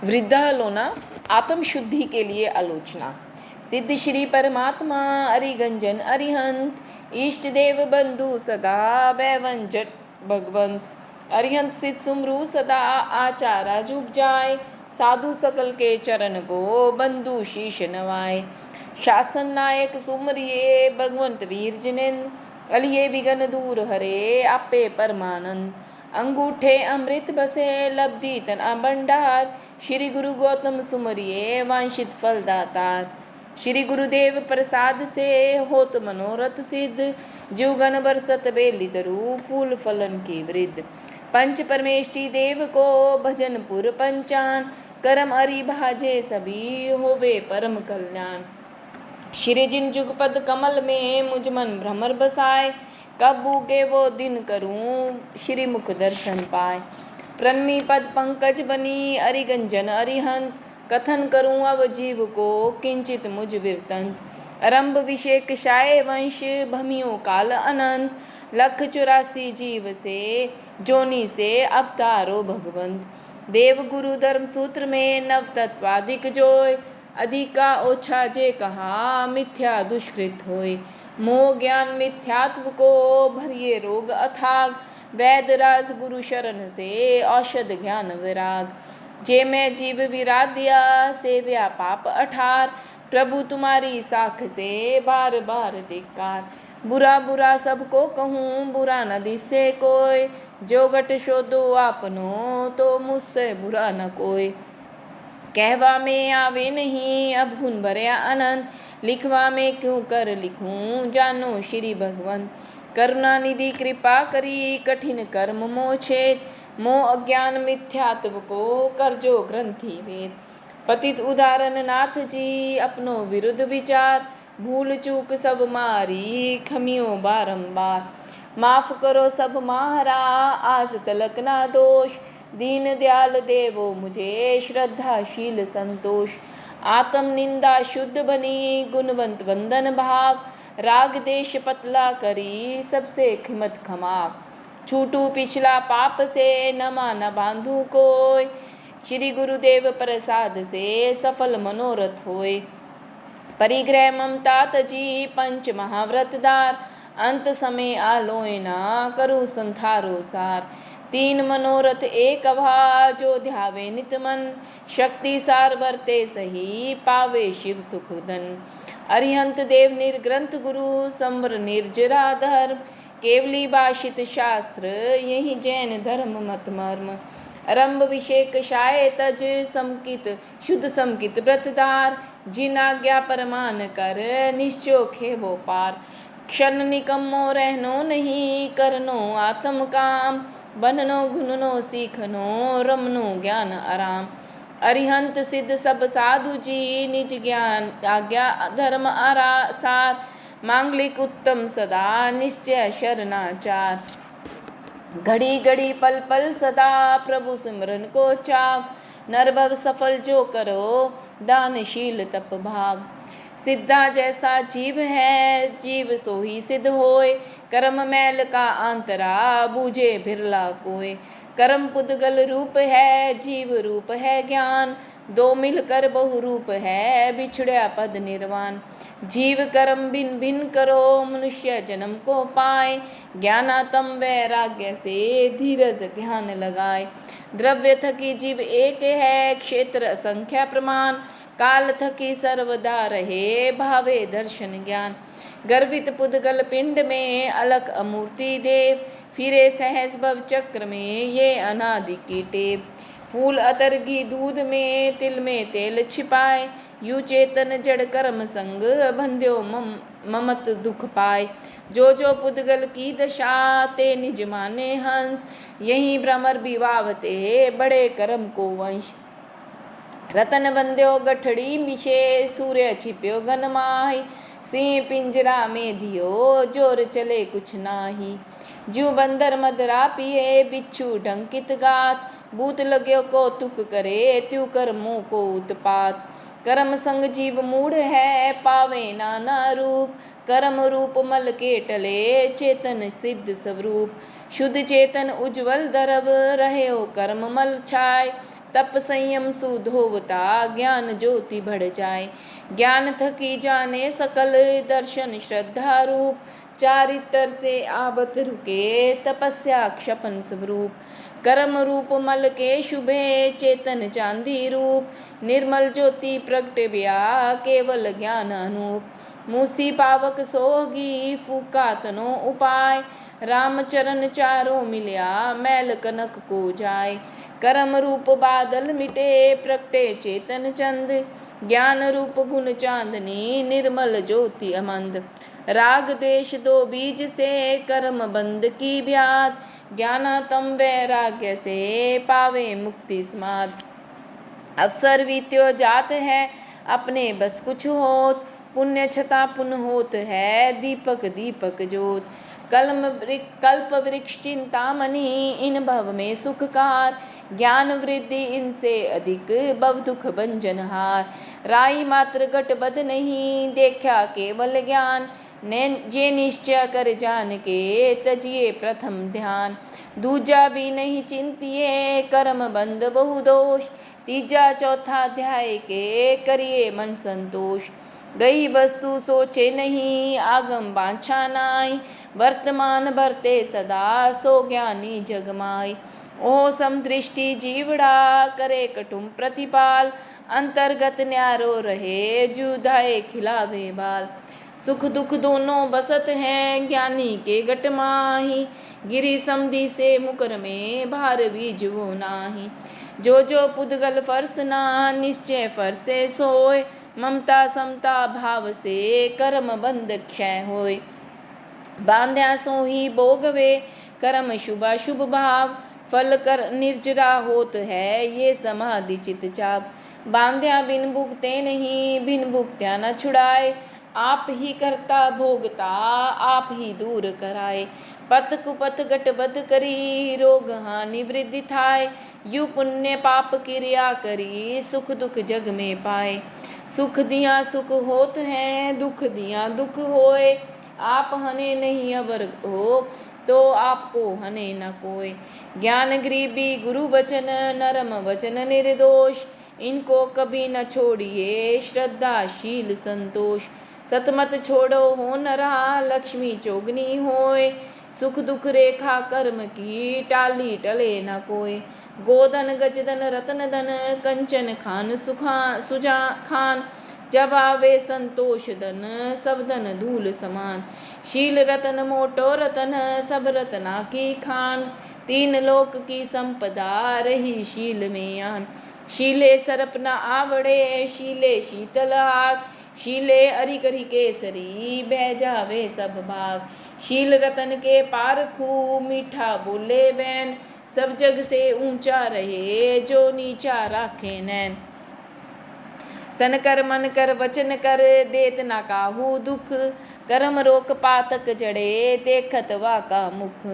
वृद्धालोना आत्म शुद्धि के लिए आलोचना। सिद्ध श्री परमात्मा अरिगंजन अरिहंत इष्ट देव बंधु सदा बैवंजट भगवंत अरिहंत सिद्ध सुमरु सदा आचारा जुब जाय साधु सकल के चरण को बंधु शीश नवाय शासन नायक सुमरिये भगवंत वीर जिनेन्द्र अलिये बिगन दूर हरे आपे परमानंद अंगूठे अमृत बसे लब्धि तना भंडार श्री गुरु गौतम सुमरिये वांछित फल दातार श्री गुरुदेव प्रसाद से होत मनोरथ सिद्ध जीवगन बरसत बेली तरु फूल फलन की वृद्ध पंच परमेष्टि देव को भजनपुर पंचान करम अरि भाजे सभी होवे परम कल्याण श्री जिन जुगपद कमल में मुझ मन भ्रमर बसाए कब उगे वो दिन करूं श्री मुख दर्शन पाए प्रणमी पद पंकज बनी अरिगंजन अरिहंत कथन करूं अब जीव को किंचित मुझ विरतंत आरंभ विषेक शाय वंश भमियों काल अनंत लख 84 जीव से जोनी से अवतारो भगवंत देव गुरु धर्म सूत्र में नव तत्वादिक जोय अधिका ओछा जे कहा मिथ्या दुष्कृत होय मोह ज्ञान मिथ्यात्व को भरिए रोग अथाग वैद राज गुरु शरण से औषध ज्ञान विराग जे मैं जीव विराध्या सेव्या पाप अठार प्रभु तुम्हारी साख से बार बार धिक्कार बुरा बुरा सबको कहूँ बुरा न दिससे कोय जो गट शोधो आपनो तो मुझसे बुरा न कोय कहवा में आवे नहीं अब गुण भरया अनंत लिखवा में क्यों कर लिखूं जानो श्री भगवंत करुणा निधि कृपा करी कठिन कर्म मोछेद मोह अज्ञान मिथ्यात्व को कर जो ग्रंथि वेद पतित उदाहरण नाथ जी अपनो विरुद्ध विचार भूल चूक सब मारी खमियो बारंबार माफ करो सब माहरा आज तलक ना दोष दीन दयाल देवो मुझे श्रद्धाशील संतोष आत्म निंदा शुद्ध बनी गुणवंत वंदन भाव राग देश पतला करी सबसे खिमत खमा छूटू पिछला पाप से न माना बांधू कोय श्री गुरुदेव प्रसाद से सफल मनोरथ होय परिग्रह ममता तजी पंच महाव्रतदार अंत समय आलोय ना करू संथारो सार तीन मनोरथ एक अभा जो ध्यावे नित मन शक्ति सार वर्ते सही पावे शिव सुख धन अरिहंत देव निर्ग्रंथ गुरु संवर निर्जरा धर्म केवली भाषित शास्त्र यही जैन धर्म मत मर्म आरंभ विषेक शाय तज समकित शुद्ध समकित व्रतदार जिन आज्ञा परमान कर निश्चो खेवो पार क्षण निकम्मो रहनो नहीं करनो आत्म काम बननो गुणनो सीखनो रमनो ज्ञान आराम अरिहंत सिद्ध सब साधु जी निज ज्ञान आज्ञा धर्म आरा सार मांगलिक उत्तम सदा निश्चय शरणाचार घड़ी घड़ी पल पल सदा प्रभु सिमरन को चाव नरभव सफल जो करो दानशील तप भाव सिद्धा जैसा जीव है जीव सो ही सिद्ध होय कर्म मैल का अंतरा बूझे बिरला कोय कर्म पुद्गल रूप है जीव रूप है ज्ञान दो मिलकर बहु रूप है बिछड़या पद निर्वाण जीव कर्म भिन्न भिन्न करो मनुष्य जन्म को पाए ज्ञानातम वैराग्य से धीरज ध्यान लगाए द्रव्य थकी जीव एक है क्षेत्र असंख्या प्रमाण काल थकी सर्वदा रहे भावे दर्शन ज्ञान गर्वित पुद्गल पिंड में अलख अमूर्ति देव फिरे सहस भव चक्र में ये अनादि की टेप फूल अतरगी दूध में तिल में तेल छिपाए यू चेतन जड़ कर्म संग बंध्यो ममत दुख पाए जो जो पुद्गल की दशा ते निज माने हंस यही भ्रमर विवावते बड़े कर्म को वंश रतन बंध्यो गठड़ी मिशे सूर्य छिप्यो गन माही सिंह पिंजरा में दियो जोर चले कुछ नाही ज्यू बंदर मदरा पिए बिच्छू ढंकित गात भूत लग्यो को तुक करे त्यू कर्मों को उत्पात कर्म संग जीव मूढ़ है पावे नाना रूप कर्म रूप मल के टले चेतन सिद्ध स्वरूप शुद्ध चेतन उज्जवल दरब रहे हो कर्म मल छाय तप संयम सुधोवता ज्ञान ज्योति बढ़ जाए। ज्ञान थकी जाने सकल दर्शन श्रद्धा रूप, चारित्र से आवत रुके तपस्या क्षपन स्वरूप। कर्म रूप मल के शुभे चेतन चांदी रूप, निर्मल ज्योति प्रगट ब्या केवल ज्ञान अनूप। मूसी पावक सोगी फूका तनो उपाय, रामचरण चारों मिल्या मैल कनक को जाय। कर्म रूप बादल मिटे प्रगटे चेतन चंद, ज्ञान रूप गुण चांदनी निर्मल ज्योति अमंद। राग द्वेष दो बीज से कर्म बंध की ब्याद, ज्ञानातम वैराग्य से पावे मुक्ति स्माद। अवसर बीत्यो जात है अपने बस कुछ होत, पुण्य छता पुण्य होत है दीपक दीपक ज्योत। कल्प वृक्ष चिंतामणि इन भव में सुखकार, ज्ञान वृद्धि इनसे अधिक भव दुख भंजनहार। राई मात्र घट बद नहीं देखा केवल ज्ञान, जे निश्चय कर जान के तजिए प्रथम ध्यान। दूजा भी नहीं चिंतिए कर्म बंध बहु दोष, तीजा चौथा अध्याय के करिए मन संतोष। गई वस्तु सोचे नहीं आगम बांछा नाई, वर्तमान बरते सदा सो ज्ञानी जगमाई। ओह समदृष्टि जीवड़ा करे कटुम प्रतिपाल, अंतर्गत न्यारो रहे जुधाए खिलावे बाल। सुख दुख दोनों बसत हैं ज्ञानी के घट माही, गिरी समधि से मुकर में भार बीज वो नाही। जो पुद्गल फरसना निश्चय फरसे सोय, ममता समता भाव से कर्म बंध क्षय होय। बांध्या सो ही भोगवे कर्म शुभ शुभ भाव, फल कर निर्जरा होत है ये समाधि चित चाप। बांध्या बिन भुगते नहीं बिन भुगत्या न छुड़ाए, आप ही करता भोगता आप ही दूर कराए। पत कुपत गटबद करी रोग हानि वृद्धि थाय, यु पुण्य पाप क्रिया करी सुख दुख जग में पाए। सुख दिया सुख होत हैं दुख दिया दुख होए, आप हने नहीं अवर हो तो आपको हने न कोय। ज्ञान गरीबी गुरु वचन नरम वचन निर्दोष, इनको कभी न छोड़िए श्रद्धाशील संतोष। सतमत छोड़ो हो न रहा लक्ष्मी चोगनी होय, सुख दुख रेखा कर्म की टाली टले न कोय। गोधन गजधन रतन धन कंचन खान सुजा खान, जब आवे संतोष धन सब धन धूल समान। शील रतन मोटो रतन सब रतना की खान, तीन लोक की संपदा रही शील में आन। शीले सरप न आवड़े शीले शीतल आग, शीले अरि करी केसरी बह जावे सब भाग। शील रतन के पारखू मीठा बोले बैन, सब जग से ऊंचा रहे जो नीचा राखे नैन। तन कर मन कर वचन कर देत ना काहू दुख, कर्म रोक पातक जड़े देखत वाका मुख।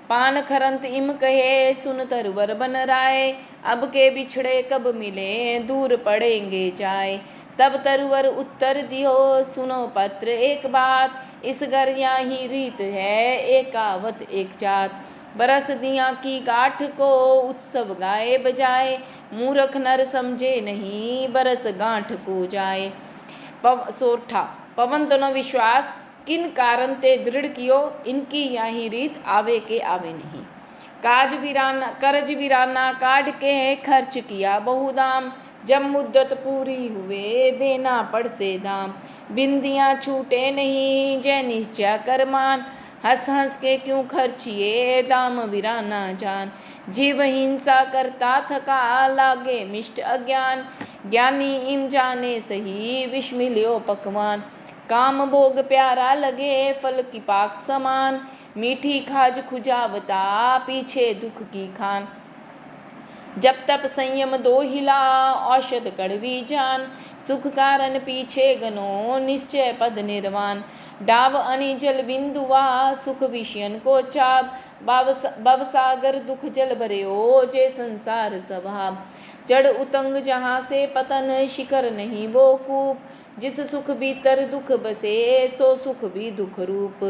पान खरंत इम कहे सुन तरवर बन राय, अब के बिछड़े कब मिले दूर पड़ेंगे जाए। तब तरुवर उत्तर दियो सुनो पत्र एक बात, इस घर यहाँ रीत है एकावत एक जात। बरस दिया की गाठ को उत्सव गाए बजाए, मूर्ख नर समझे नहीं बरस गांठ को जाए। सोठा पवन तनो विश्वास किन कारण ते दृढ़ कियो, इनकी यही रीत आवे के आवे नहीं। कर्ज वीराना काट के खर्च किया बहुदाम, जब मुद्दत पूरी हुए देना पड़ से दाम। बिंदियाँ छूटे नहीं जय निश्चय करमान, हंस हंस के क्यों खर्चिए दाम वीराना जान। जीव हिंसा करता थका लागे मिष्ट अज्ञान, ज्ञानी इम जाने सही विष मिल्यो पकवान। काम भोग प्यारा लगे फल की पाक समान, मीठी खाज खुजावता पीछे दुख की खान। जब तप संयम दो हिला औषध कड़वी जान, सुख कारण पीछे गनो निश्चय पद निर्वाण। डाब अनि जल बिंदुआ सुख विषयन को चाप, भवसागर दुख जल भर्यो जे संसार स्वभाव। चढ़ उतंग जहाँ से पतन शिखर नहीं वो कूप, जिस सुख भीतर दुख बसे सो सुख भी दुख रूप।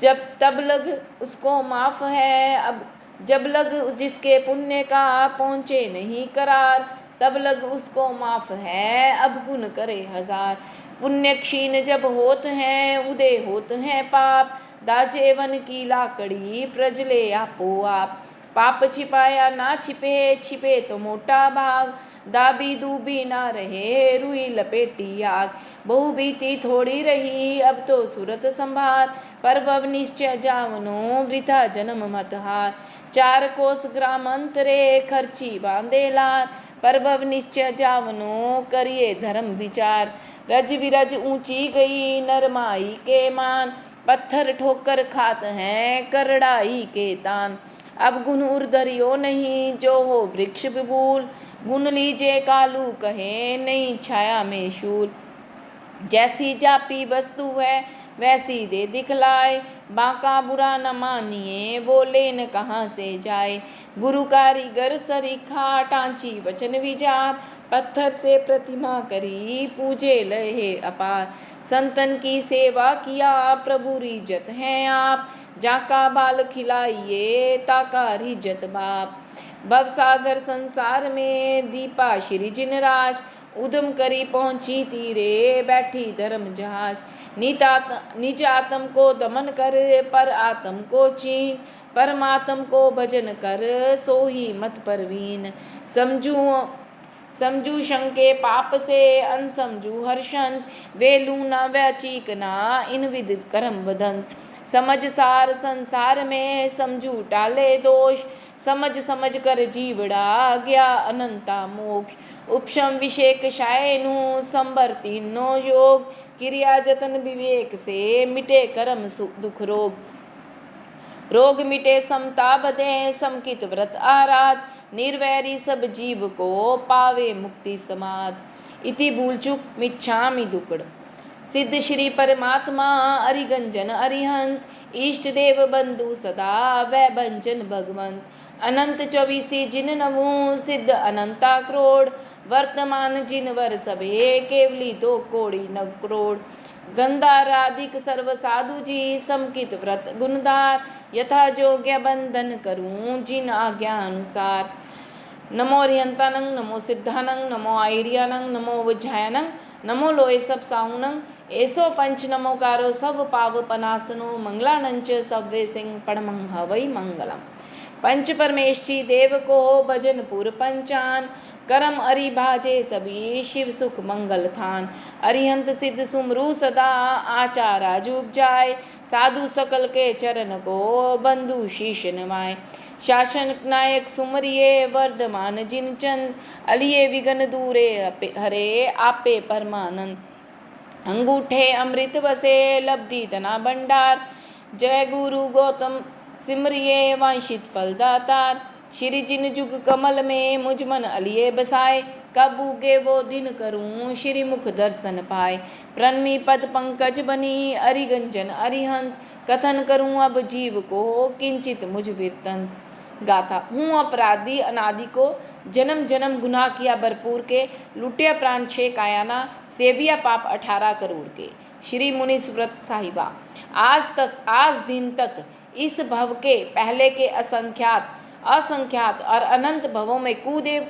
जब तब लग उसको माफ है अब जब लग जिसके पुण्य का पहुँचे नहीं करार, तब लग उसको माफ है अब गुण करे हजार। पुण्य क्षीण जब होत हैं उदय होत हैं पाप, दाजे वन की लाकड़ी प्रजले आपो आप। पाप छिपाया ना छिपे, छिपे तो मोटा भाग, दाबी दूबी ना रहे रुई लपेटी आग। बहु बीती थोड़ी रही अब तो सूरत संभार, परभव निश्चय जावनो वृथा जन्म मत हार। चार कोस ग्राम अंतरे खर्ची बांधे लार, परभव निश्चय जावनो करिए धर्म विचार। रज विरज ऊंची गई नरमाई के मान, पत्थर ठोकर खात हैं करड़ाई के तान। अब गुण उर्धरियो नहीं जो हो वृक्ष विबूल, गुण लीजे कालू कहे नहीं छाया में शूल। जैसी जापी वस्तु है वैसी दे दिखलाए, बांका बुरा न मानिए वो लेन कहाँ से जाए। गुरु कारीगर सरीखा टांची वचन विचार, पत्थर से प्रतिमा करी पूजे लहे अपार। संतन की सेवा किया प्रभु रिजत हैं आप, जाका बाल खिलाइए ताका रिजत बाप। भवसागर संसार में दीपा श्री जिनराज, उदम करी पहुंची तीरे बैठी धर्म जहाज। निज आत्म को दमन कर पर आत्म को चीन, परमात्म को भजन कर सो ही मत परवीन। समझू शंके पाप से अनसमझू हर्षंत, वे लूना व चीकना इन विद कर्म बदंत। समझ सार संसार में समझू टाले दोष, समझ समझ कर जीवड़ा गया अनंता मोक्ष। उपशम विषेक शायनु संबर तीनों योग, क्रिया जतन विवेक से मिटे कर्म सुख दुख रोग। रोग मिटे समता बधे समकित व्रत आराध, निर्वैरी सब जीव को पावे मुक्ति समाध। इति भूलचुक मिच्छामि दुक्कड़। सिद्ध श्री परमात्मा अरिगंजन अरिहंत, इष्ट देव बंधु सदा वै भंजन भगवंत। अनंत चौबीसी जिन नवु सिद्ध अनंता करोड़, वर्तमान जिन वर सभे केवली तो कोड़ी नव करोड़। गंधाराधिक सर्व साधु जी समकित व्रत गुणधार, यथा जोग्य बंधन करूं जिन आज्ञा अनुसार। नमो अरिहंतानंग नमो सिद्धानंग नमो आयर्यानंग नमो विज्ञानंग, नमो लोए सब साहुनंग। ऐसो पंच नमोकारो सब पाव पनासनो, मंगलानंच सव्वे सिंह पड़मंग हवै मंगलम। पंच परमेष्ठी देव को भजन पुर पंचान, करम अरि भाजे सभी शिव सुख मंगल थान। अरिहंत सिद्ध सुमरु सदा आचारा जुब जाय, साधु सकल के चरण को बंधु शीश नवाय। शासन नायक सुमरिये वर्धमान जिन चंद, अलिये विघन दूरे हरे आपे परमानंद। अंगूठे अमृत बसे लब्धि तना भंडार, जय गुरु गौतम सिमरिये वांछित फल दातार। श्री जिन जुग कमल में मुझ मन अलिये बसाए, कब उगे वो दिन करूं श्री मुख दर्शन पाए। प्रणमी पद पंकज बनी अरिगंजन अरिहंत, कथन करूं अब जीव को किंचित मुझ बिरतंत। गाथा। हूँ अपराधी अनादि को, जन्म जन्म गुनाह किया भरपूर के, लुटिया प्राण 6 कायाना, सेविया पाप 18 करोड़ के। श्री मुनि सुव्रत साहिबा। आज दिन तक इस भव के पहले के असंख्यात और अनंत भवों में कुदेव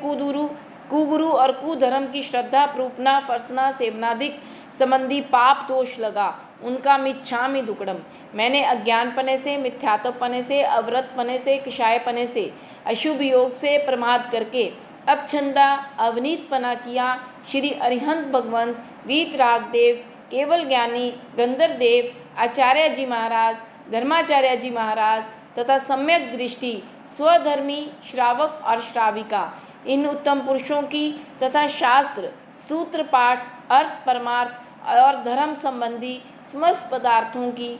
कुगुरु और कुधर्म की श्रद्धा प्रूपना फर्सना सेवनाधिक संबंधी पाप दोष लगा, उनका मिच्छामि दुक्कडम। मैंने अज्ञानपने से, मिथ्यात्वपने से, अव्रतपने से, किशायपने से, अशुभ योग से प्रमाद करके अपछंदा अवनीतपना किया। श्री अरिहंत भगवंत वीतराग देव, केवल ज्ञानी गंधर्व देव, आचार्य जी महाराज, धर्माचार्य जी महाराज तथा सम्यक दृष्टि स्वधर्मी श्रावक और श्राविका, इन उत्तम पुरुषों की तथा शास्त्र सूत्र पाठ अर्थ परमार्थ और धर्म संबंधी समस्त पदार्थों की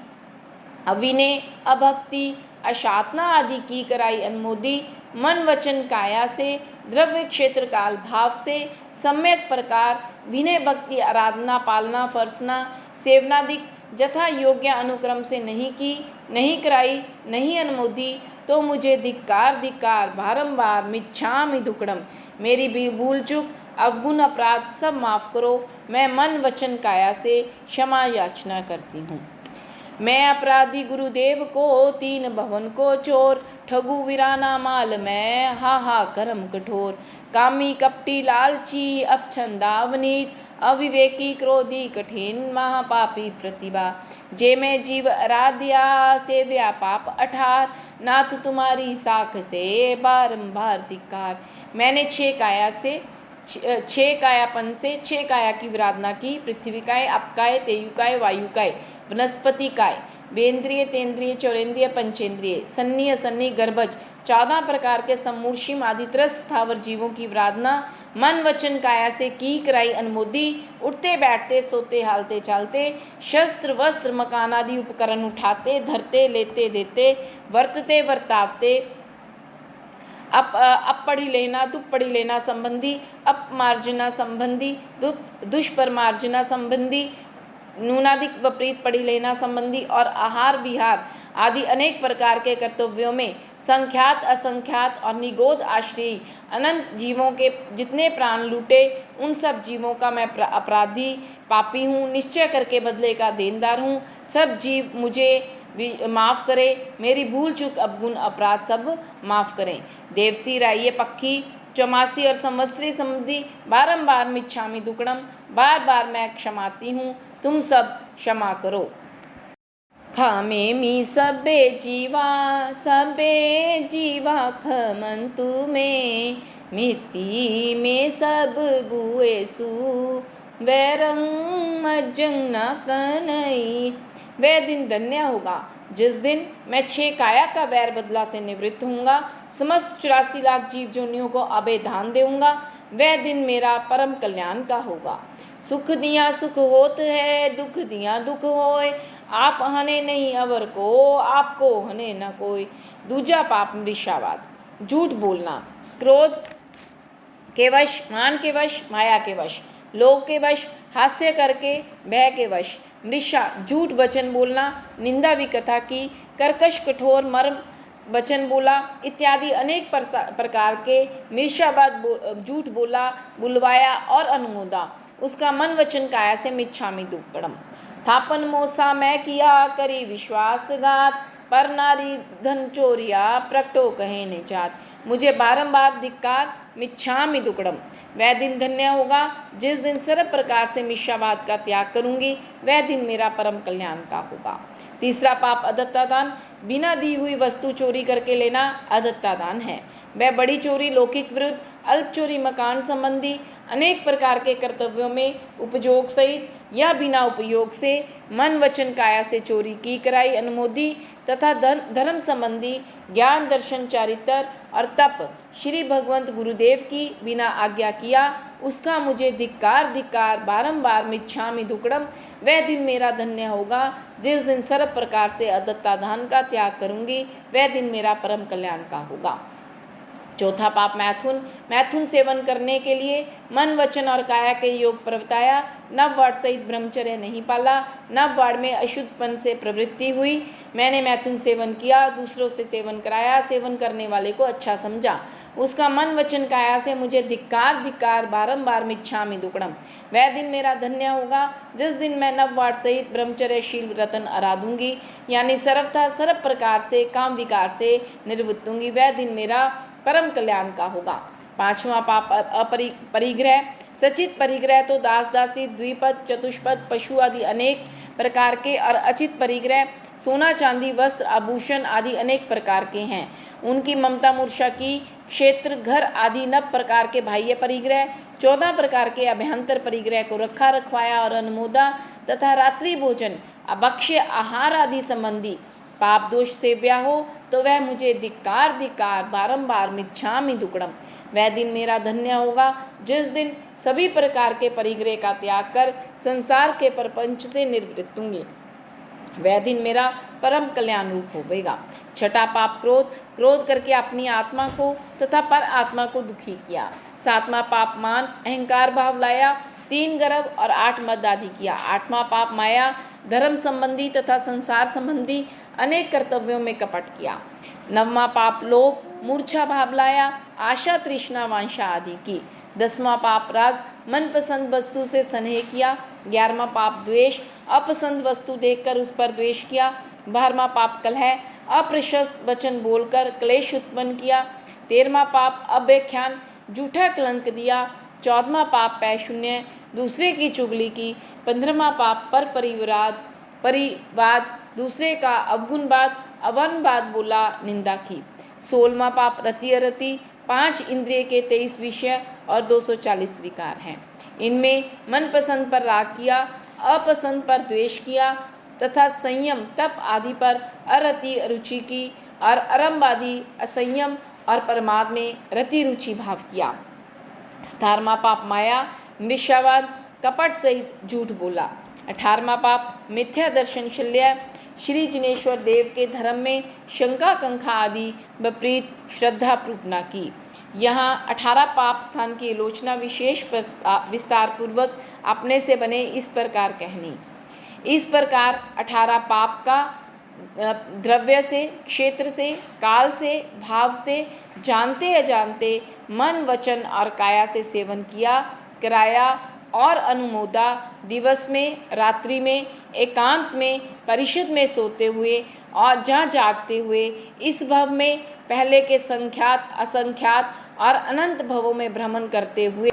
अविनय अभक्ति अशातना आदि की कराई अनुमोदी, मन वचन काया से द्रव्य क्षेत्र काल भाव से सम्यक प्रकार विनय भक्ति आराधना पालना फर्सना सेवनादिक जथा योग्य अनुक्रम से नहीं की, नहीं कराई, नहीं अनुमोदी, तो मुझे धिक्कार बारंबार मिच्छामि दुक्कडम। मेरी भी भूल चूक अवगुण अपराध सब माफ करो। मैं मन वचन काया से क्षमा याचना करती हूँ। मैं अपराधी गुरुदेव को, तीन भवन को चोर, ठगु वीराना माल मैं, हा हा कर्म कठोर। कामी कपटी लालची अपछंदावनीत, अविवेकी क्रोधी कठिन महापापी प्रतिभा। जे मैं जीव आराध्या सेव्या पाप अठार, नाथ तुम्हारी साख से बारंबार धिक्कार। मैंने छह कायापन से छह काया की विराधना की, पृथ्वी काय, अपकाय, तेयुकाय, वायुकाय, वनस्पति काय, वेंद्रिय, तेंद्रिय, चौरेंद्रिय, पंचेंद्रिय, सन्नी असन्नी, गर्भज, 14 प्रकार के समूर्षिम आदि त्रस स्थावर जीवों की विराधना मन वचन काया से की कराई अनुमोदी। उठते बैठते सोते हालते चालते, शस्त्र वस्त्र मकान आदि उपकरण उठाते धरते लेते देते, वर्तते वर्तावते, अप पढ़ी लेना दुप पढ़ी लेना संबंधी, अपमार्जना संबंधी, दुष्परमार्जना संबंधी, न्यूनाधिक विपरीत पढ़ी लेना संबंधी और आहार विहार आदि अनेक प्रकार के कर्तव्यों में संख्यात असंख्यात और निगोद आश्रयी अनंत जीवों के जितने प्राण लूटे, उन सब जीवों का मैं अपराधी पापी हूँ, निश्चय करके बदले का देनदार हूँ। सब जीव मुझे माफ़ करे, मेरी भूल चूक अवगुण अपराध सब माफ़ करें। देवसी राइये पक्की चौमासी और संवत्सरी संबंधी बारंबार मिच्छामि दुक्कडम, बार बार मैं क्षमाती हूँ, तुम सब क्षमा करो। खामे मी सबे जीवा खमंतु में, मिट्टी में सब बुएसु वैरंग मज्जंग न कनई। वह दिन धन्य होगा जिस दिन मैं 6 काया का वैर बदला से निवृत्त होऊंगा, समस्त 84 लाख जीव जोनियों को अबे दान देऊंगा। वह दिन मेरा परम कल्याण का होगा। सुख दिया सुख होत है, दुख दिया दुख होए, आप हने नहीं अवर को, आपको हने न कोई। दूजा पाप मृषावाद, झूठ बोलना, क्रोध के वश, मान के वश, माया के वश, लोभ के वश, हास्य करके, भय के वश, मृषा झूठ वचन बोलना, निंदा विकथा की, कर्कश कठोर मर्म वचन बोला इत्यादि अनेक प्रकार के मृषावाद, झूठ बोला, बुलवाया और अनुमोदा, उसका मन वचन काया से मिच्छामि दुक्कडम। थापन मोसा मैं किया करी विश्वासघात, पर नारी धन चोरिया प्रकटो कहे न जात। मुझे बारंबार धिक्कार, मिच्छामि दुक्कडम। वह दिन धन्य होगा जिस दिन सर्व प्रकार से मिथ्यावाद का त्याग करूंगी, वह दिन मेरा परम कल्याण का होगा। तीसरा पाप अदत्तादान, बिना दी हुई वस्तु चोरी करके लेना अदत्तादान है। वह बड़ी चोरी लौकिक विरुद्ध, अल्प चोरी मकान संबंधी अनेक प्रकार के कर्तव्यों में उपयोग सहित या बिना उपयोग से मन वचन काया से चोरी की कराई अनुमोदी तथा धर्म संबंधी ज्ञान दर्शन चारित्र और तप श्री भगवंत गुरुदेव की बिना आज्ञा किया, उसका मुझे धिक्कार बारंबार मिच्छामि दुक्कडम। वह दिन मेरा धन्य होगा जिस दिन सर्व प्रकार से अदत्तादान का त्याग करूंगी, वह दिन मेरा परम कल्याण का होगा। चौथा पाप मैथुन सेवन करने के लिए मन वचन और काया के योग प्रवर्ताया, नववाड़ सहित ब्रह्मचर्य नहीं पाला, नववाड़ में अशुद्धपन से प्रवृत्ति हुई। मैंने मैथुन सेवन किया, दूसरों से सेवन कराया, सेवन करने वाले को अच्छा समझा, उसका मन वचन काया से मुझे धिक्कार बारंबार मिच्छामि दुक्कडम। वह दिन मेरा धन्य होगा जिस दिन मैं नववाड़ सहित ब्रह्मचर्यशील रतन आराधूंगी, यानी सर्वथा सर्व प्रकार से काम विकार से निवृत्त होंगी, वह दिन मेरा परम कल्याण का होगा। पांचवा पाप परिग्रह, सचित परिग्रह तो दास दासी द्विपद चतुष्पद पशु आदि अनेक प्रकार के और अचित परिग्रह सोना चांदी वस्त्र आभूषण आदि अनेक प्रकार के हैं। उनकी ममता मूर्छा की, क्षेत्र घर आदि 9 प्रकार के बाह्य परिग्रह, 14 प्रकार के अभ्यंतर परिग्रह को रखा रखवाया और अनुमोदा तथा रात्रि भोजन अभक्ष्य आहार आदि संबंधी पाप दोष से ब्याह हो तो वह मुझे धिक्कार बारंबार मिच्छामि दुक्कडम। वह दिन मेरा धन्य होगा जिस दिन सभी प्रकार के परिग्रह का त्याग कर संसार के प्रपंच से निवृत्त होंगे, वह दिन मेरा परम कल्याण रूप होगा। छठा पाप क्रोध करके अपनी आत्मा को तथा पर आत्मा को दुखी किया। सातवां पाप मान, अहंकार भाव लाया, 3 गर्व और 8 मद आदि किया। 8वां पाप माया, धर्म संबंधी तथा संसार संबंधी अनेक कर्तव्यों में कपट किया। 9वां पाप लोभ, मूर्छा भाव लाया, आशा तृष्णा वांछा आदि की। 10वां पाप राग, मनपसंद वस्तु से स्नेह किया। 11वां पाप द्वेष, अपसंद वस्तु देखकर उस पर द्वेष किया। 12वां पाप कलह, अप्रशस्त वचन बोलकर क्लेश उत्पन्न किया। 13वां पाप अव्याख्यान, झूठा कलंक दिया। 14वां पाप पैशून्य, दूसरे की चुगली की। 15वां पाप पर परिवाद, दूसरे का अवगुणवाद, अवर्णवाद बोला, निंदा की। 16वां पाप रति अरति, 5 इंद्रिय के 23 विषय और 240 विकार हैं। इनमें मनपसंद पर राग किया, अपसंद पर द्वेष किया तथा संयम तप आदि पर अरति रुचि की और आरंभवादी असंयम और प्रमाद में रति रुचि भाव किया। 17वां पाप माया, मृषावाद, कपट सहित झूठ बोला। 18वां पाप मिथ्या दर्शन शल्य, श्री जिनेश्वर देव के धर्म में शंका कंखा आदि विपरीत श्रद्धा पूर्वना की। यहाँ 18 पाप स्थान की आलोचना विशेष विस्तार पूर्वक अपने से बने इस प्रकार कहनी। इस प्रकार 18 पाप का द्रव्य से, क्षेत्र से, काल से, भाव से, जानते अजानते मन, वचन और काया से सेवन किया, कराया और अनुमोदा। दिवस में, रात्रि में, एकांत में, परिषद में सोते हुए और जहाँ जागते हुए, इस भव में, पहले के संख्यात, असंख्यात और अनंत भवों में भ्रमण करते हुए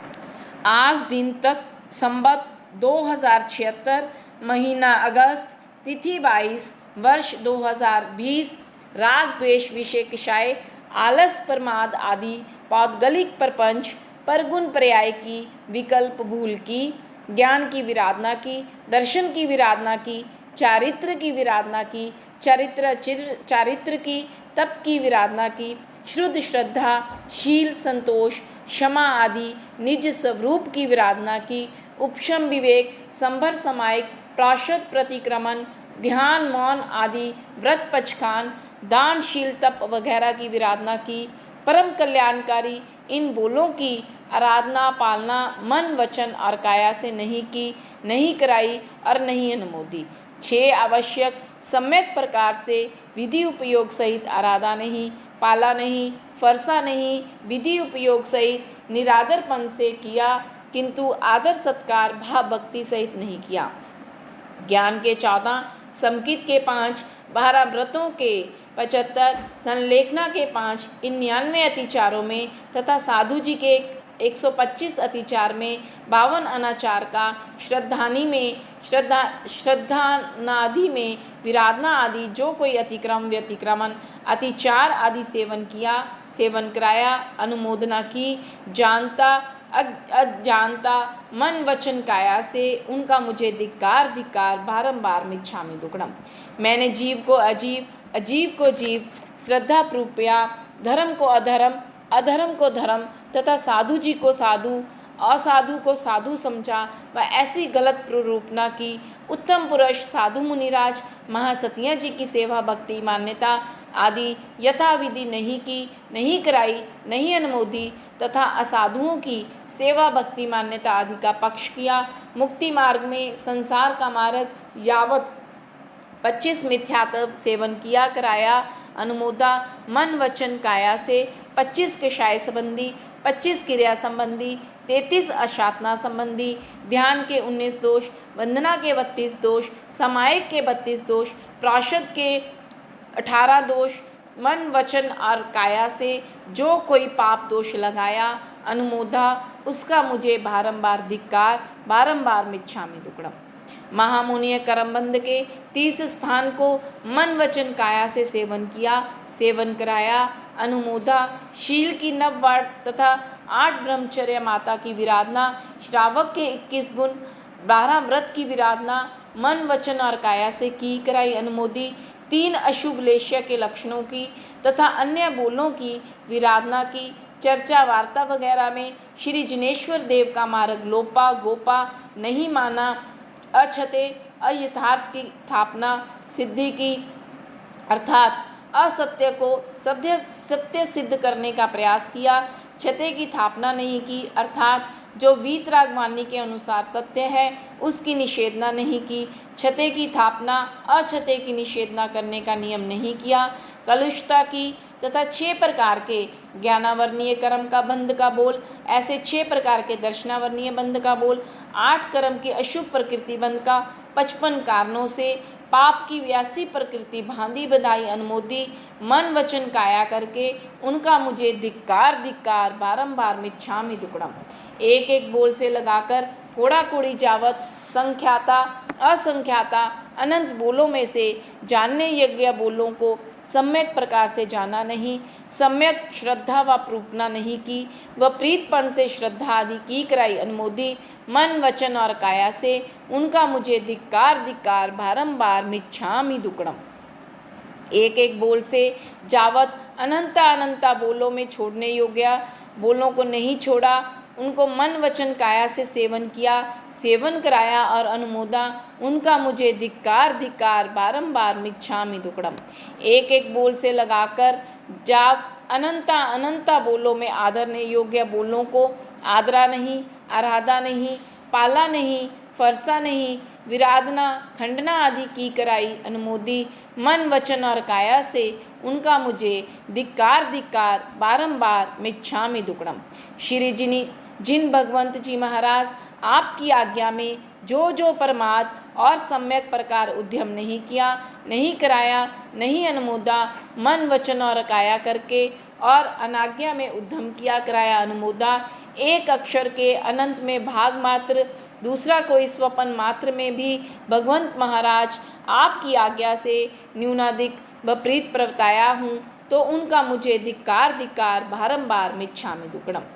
आज दिन तक संवत 2076, महीना अगस्त, तिथि 22, वर्ष 2020, राग द्वेष विषय किशाय, आलस प्रमाद आदि पौद्गलिक प्रपंच, परगुण पर्याय की, विकल्प भूल की, ज्ञान की विराधना की, दर्शन की विराधना की, चारित्र की विराधना की, चारित्र की, तप की विराधना की, शुद्ध श्रद्धा, शील, संतोष, क्षमा आदि निज स्वरूप की विराधना की, उपशम विवेक, संभर समायिक, प्राशद प्रतिक्रमण, ध्यान, मौन आदि व्रत पचखान, दानशील, तप वगैरह की विराधना की, परम कल्याणकारी इन बोलों की आराधना पालना मन, वचन और काया से नहीं की, नहीं कराई और नहीं अनुमोदी। 6 आवश्यक सम्यक प्रकार से विधि उपयोग सहित आराधा नहीं, पाला नहीं, फरसा नहीं, विधि उपयोग सहित निरादरपन से किया, किंतु आदर सत्कार भाव भक्ति सहित नहीं किया। ज्ञान के 14, समकित के 5, 12 व्रतों के 75, संलेखना के 5, इन 99 अतिचारों में तथा साधु जी के 125 अतिचार में, 52 अनाचार का, श्रद्धानादि में, विराधना आदि जो कोई अतिक्रम, व्यतिक्रमण, अतिचार आदि सेवन किया, सेवन कराया, अनुमोदना की, जानता अजानता मन, वचन, काया से, उनका मुझे धिक्कार बारंबार मिच्छामि दुक्कडम। मैंने जीव को अजीव, अजीव को जीव, श्रद्धा पूर्वया, धर्म को अधर्म, अधर्म को धर्म तथा साधु जी को साधु, असाधु को साधु समझा व ऐसी गलत प्ररूपना की। उत्तम पुरुष, साधु, मुनिराज, महासतियाँ जी की सेवा, भक्ति, मान्यता आदि यथाविधि नहीं की, नहीं कराई, नहीं अनुमोदी तथा असाधुओं की सेवा, भक्ति, मान्यता आदि का पक्ष किया। मुक्ति मार्ग में, संसार का मार्ग यावत 25 मिथ्यात्व सेवन किया, कराया, अनुमोदा मन, वचन, काया से, 25 कषाय संबंधी, 25 क्रिया संबंधी, 33 अशातना संबंधी, ध्यान के 19 दोष, वंदना के 32 दोष, समायिक के 32 दोष, प्राशद के 18 दोष, मन, वचन और काया से जो कोई पाप दोष लगाया, अनुमोदा, उसका मुझे बारंबार धिक्कार, बारंबार मिच्छामि दुक्कडम। महामुनीय करमबंध के 30 स्थान को मन, वचन, काया से सेवन किया, सेवन कराया, अनुमोदा, शील की 9 वाट तथा 8 ब्रह्मचर्य माता की विराधना, श्रावक के 21 गुण, 12 व्रत की विराधना, मन, वचन और काया से की, कराई, अनुमोदी, 3 अशुभ लेश्य के लक्षणों की तथा अन्य बोलों की विराधना की, चर्चा वार्ता वगैरह में श्री जिनेश्वर देव का मार्ग लोपा गोपा नहीं माना, अछते अयथार्थ की स्थापना सिद्धि की, अर्थात असत्य को सत्य सिद्ध करने का प्रयास किया, छते की स्थापना नहीं की, अर्थात जो वीतराग वाणी के अनुसार सत्य है उसकी निषेधना नहीं की, छते की स्थापना, अछते की निषेधना करने का नियम नहीं किया, कलुषता की, तथा 6 प्रकार के ज्ञानावर्णीय कर्म का बंध का बोल, ऐसे 6 प्रकार के दर्शनावर्णीय बंध का बोल, 8 कर्म की अशुभ प्रकृति बंध का, 55 कारणों से पाप की 82 प्रकृति भांदी बधाई अनुमोदी, मन वचन काया करके उनका मुझे धिक्कार धिक्कार बारंबार मिच्छामि दुक्कडम। एक एक बोल से लगाकर कोड़ा कोड़ी जावत संख्याता असंख्याता अनंत बोलों में से जानने योग्य बोलों को सम्यक प्रकार से जाना नहीं, सम्यक श्रद्धा व प्रूपना नहीं की, व प्रीतपन से श्रद्धा आदि की कराई अनुमोदी, मन वचन और काया से उनका मुझे धिक्कार धिक्कार बारंबार मिच्छामि दुक्कडम। एक एक बोल से जावत अनंता अनंता बोलों में छोड़ने योग्य बोलों को नहीं छोड़ा, उनको मन वचन काया से सेवन किया, सेवन कराया और अनुमोदा, उनका मुझे धिक्कार धिक्कार बारंबार मिच्छामि दुक्कडम। एक एक बोल से लगाकर जाप अनंता अनंता बोलों में आदरने योग्य बोलों को आदरा नहीं, आराधा नहीं, पाला नहीं, फरसा नहीं, विराधना खंडना आदि की कराई अनुमोदी, मन वचन और काया से उनका मुझे धिक्कार धिक्कार बारंबार मिच्छामि दुक्कडम। श्री जिन भगवंत जी महाराज आपकी आज्ञा में जो जो परमाद और सम्यक प्रकार उद्यम नहीं किया, नहीं कराया, नहीं अनुमोदा, मन वचन और काया करके और अनाज्ञा में उद्यम किया कराया अनुमोदा, एक अक्षर के अनंत में भाग मात्र, दूसरा कोई स्वपन मात्र में भी भगवंत महाराज आपकी आज्ञा से न्यूनाधिक विपरीत प्रवर्ताया हूँ, तो उनका मुझे धिक्कार धिक्कार बारंबार मिच्छामि दुक्कडम।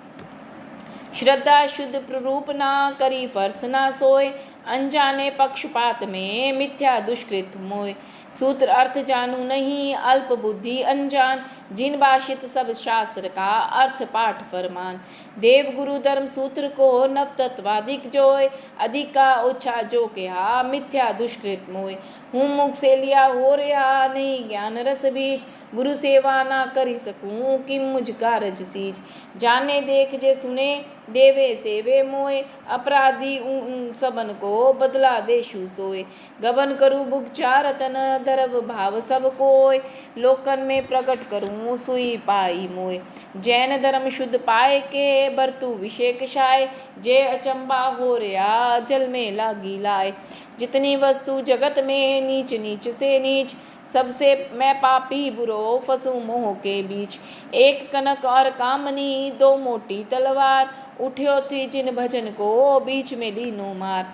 श्रद्धा शुद्ध प्ररूप ना करी फर्स ना सोए, अनजाने पक्षपात में मिथ्या दुष्कृत मोय। सूत्र अर्थ जानू नहीं अल्प बुद्धि अनजान, जिन भाषित सब शास्त्र का अर्थ पाठ फरमान। देव गुरु धर्म सूत्र को नव तत्वाधिक जोय, अधिक का ओछा जो कहा मिथ्या दुष्कृत मोय। हूँ मुख से लिया हो रहा नहीं ज्ञान रस बीज, गुरु सेवा ना करी सकूँ कि मुझ कारज सीज। जाने देख जे सुने देवे सेवे मोय, अपराधी उन सबन को बदला देशु सोय। गबन करूँ भुग चार तन दरब भाव सब कोय, लोकन में प्रकट करूँ सुई पाई मोय। जैन धर्म शुद्ध पाए के बरतु विषेक शाय, जे अचंबा हो रहा जल में लागी लाए। जितनी वस्तु जगत में नीच नीच से नीच, सबसे मैं पापी बुरो फंसू मोह के बीच। एक कनक और कामनी दो मोटी तलवार, उठ्यो थी जिन भजन को बीच में लीनो मार।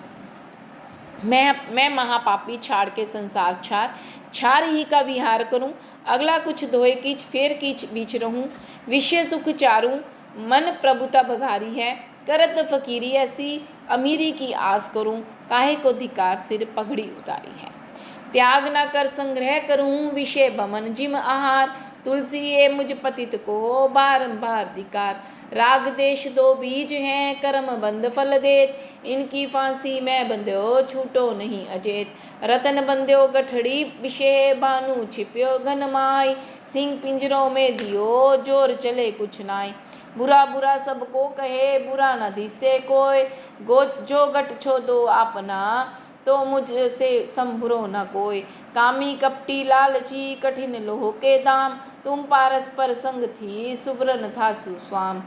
मैं महापापी छाड़ के संसार छार ही का विहार करूं, अगला कुछ धोए कीच फेर कीच बीच रहूं। विषय सुख चारूं मन प्रभुता बघारी है, करत फकीरी ऐसी अमीरी की आस करूं, काहे को धिकार सिर पगड़ी उतारी है। त्याग न कर संग्रह करूं विषय बमन जिम आहार, तुलसी ये मुझ पतित को बारंबार धिकार। राग देश दो बीज हैं कर्म बंध फल देत, इनकी फांसी मैं बंध्यो छूटो नहीं अजेत। रतन बंध्यो गठड़ी विषय भानु छिप्यो घन माई, सिंह पिंजरों में दियो जोर चले कुछ नाई। बुरा बुरा सबको कहे बुरा न दिसे कोय, जो गट छो दो आपना तो मुझसे संभुरो न कोय। कामी कपटी लालची कठिन लोह के दाम, तुम पारस पर संग थी सुब्रन था सुस्वाम।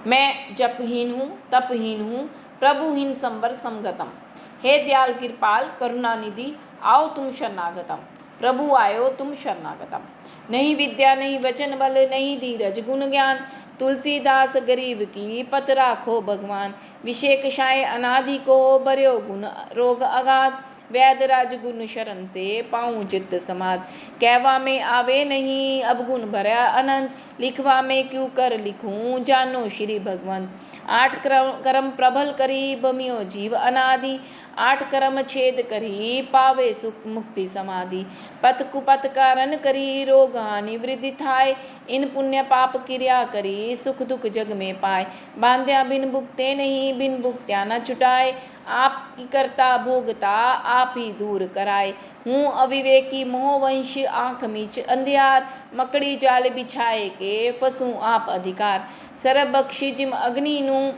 मैं जपहीन हूँ तपहीन हूँ प्रभुहीन संबर समगतम। हे दयाल कृपाल करुणानिधि आओ तुम शरणागतम, प्रभु आयो तुम शरणागतम। नहीं विद्या नहीं वचन बल नहीं धीरज गुण ज्ञान, तुलसीदास गरीब की पत राखो भगवान। विषेक शाय अनादि को बर्यो गुण रोग अगाध, वैद राज गुण शरण से पाऊँ चित्त समाध। कहवा में आवे नहीं अब गुण भरा अनंत, लिखवा में क्यों कर लिखूं जानो श्री भगवंत। 8 कर्म प्रबल करी बमियो जीव अनादि, 8 कर्म छेद करी पावे सुख मुक्ति समाधि। पथ कुपथ कारण करी रोग हानि वृद्धि थाय, इन पुण्य पाप क्रिया करी सुख दुख जग में पाए। बांध्या बिन भुगते नहीं बिन भुगत्या न छुटाए, आपकी करता भोगता आप ही दूर कराए। हूँ अविवेकी मोहवंश आँख मीच अंधियार, मकड़ी जाल बिछाए के फंसूं आप अधिकार। सरब बख्शी जिम अग्नि नू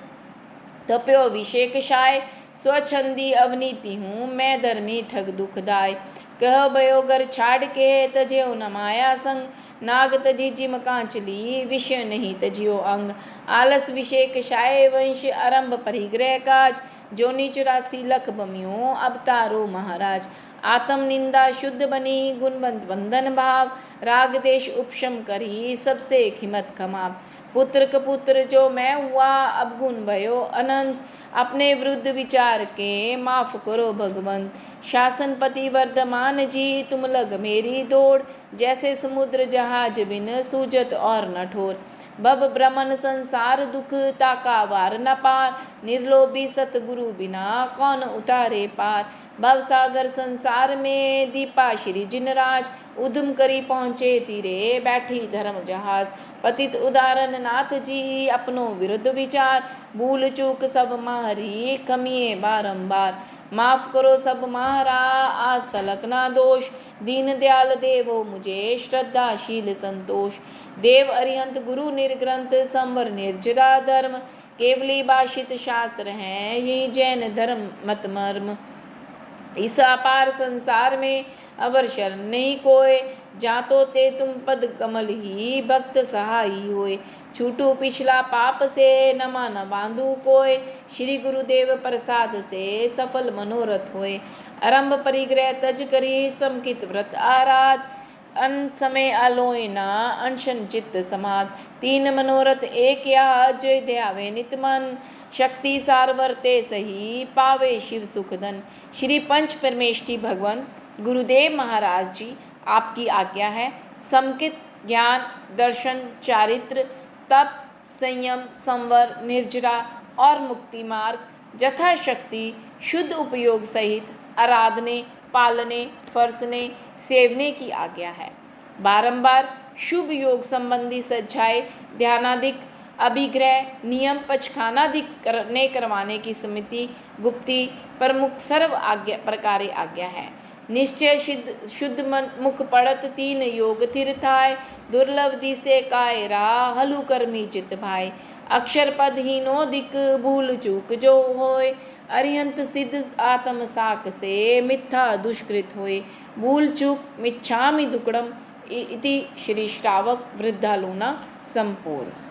तप्यो विषेक शाय, स्वच्छंदी अवनीति हूँ मैं धर्मी ठग दुखदाय। कह भयो घर छाड़ के तज्यो न माया संग, नाग तजी जिम कांचली विषय नहीं तजियो अंग। आलस विषेक शाय वंश आरंभ परिग्रह काज, जोनी 84 लख बमियो अब तारो महाराज। आत्म निंदा शुद्ध बनी गुणवंत बंधन भाव, राग देश उपशम करी सबसे खिमत खमाप। पुत्र कपुत्र जो मैं हुआ अब गुण भयो अनंत, अपने विरुद्ध विचार के माफ करो भगवंत। शासनपति वर्धमान जी तुम लग मेरी दौड़, जैसे समुद्र जहाज बिन सूजत और न ठोर। बब भ्रमण संसार दुख ताका वार न पार, निर्लोभी सतगुरु बिना कौन उतारे पार। भव सागर संसार में दीपा श्री जिनराज, उद्यम करी पहुँचे तीरे बैठी धर्म जहाज। पतित उदाहरण नाथ जी अपनो विरुद्ध विचार, भूल चूक सब मारी कमिए बारंबार। माफ करो सब महारा आज तलक ना दोष, दीन दयाल देवो मुझे श्रद्धाशील संतोष। देव अरिहंत गुरु निर्ग्रंथ संवर निर्जरा धर्म, केवली भाषित शास्त्र हैं ये जैन धर्म मत मर्म। इस अपार संसार में अवर शरण नहीं कोय, जातो ते तुम पद कमल ही भक्त सहाई होय। छूटू पिछला पाप से नमा न बांधू कोय, श्री गुरुदेव प्रसाद से सफल मनोरथ होय। आरंभ परिग्रह तज करी समकित व्रत आराध, अन समय अलोय न अनशन चित्त समाध। 3 मनोरथ एक या जय ध्यावे नित मन, शक्ति सार वर्ते सही पावे शिव सुखदन। श्री पंच परमेष्ठी भगवंत गुरुदेव महाराज जी आपकी आज्ञा है समकित ज्ञान दर्शन चारित्र तप संयम संवर निर्जरा और मुक्ति मार्ग यथाशक्ति शुद्ध उपयोग सहित आराधने पालने फरसने सेवने की आज्ञा है। बारंबार शुभ योग संबंधी सज्जाएं ध्यानादिक अभिग्रह नियम पचखानादिक करवाने की समिति गुप्ती प्रमुख सर्व आज्ञा प्रकारे आज्ञा है। निश्चय शुद्ध मन मुख पड़त 3 योग थिर थाय, दुर्लभ दिसे कायरा हलु कर्मी चित भाई। अक्षर पद हीनो दिक भूल चूक जो होय, अरिहंत सिद्ध आत्म साक से मिथ्या दुष्कृत होय। भूल चूक मिच्छामि दुक्कडम इति श्री श्रावक वृद्धालूना संपूर्ण।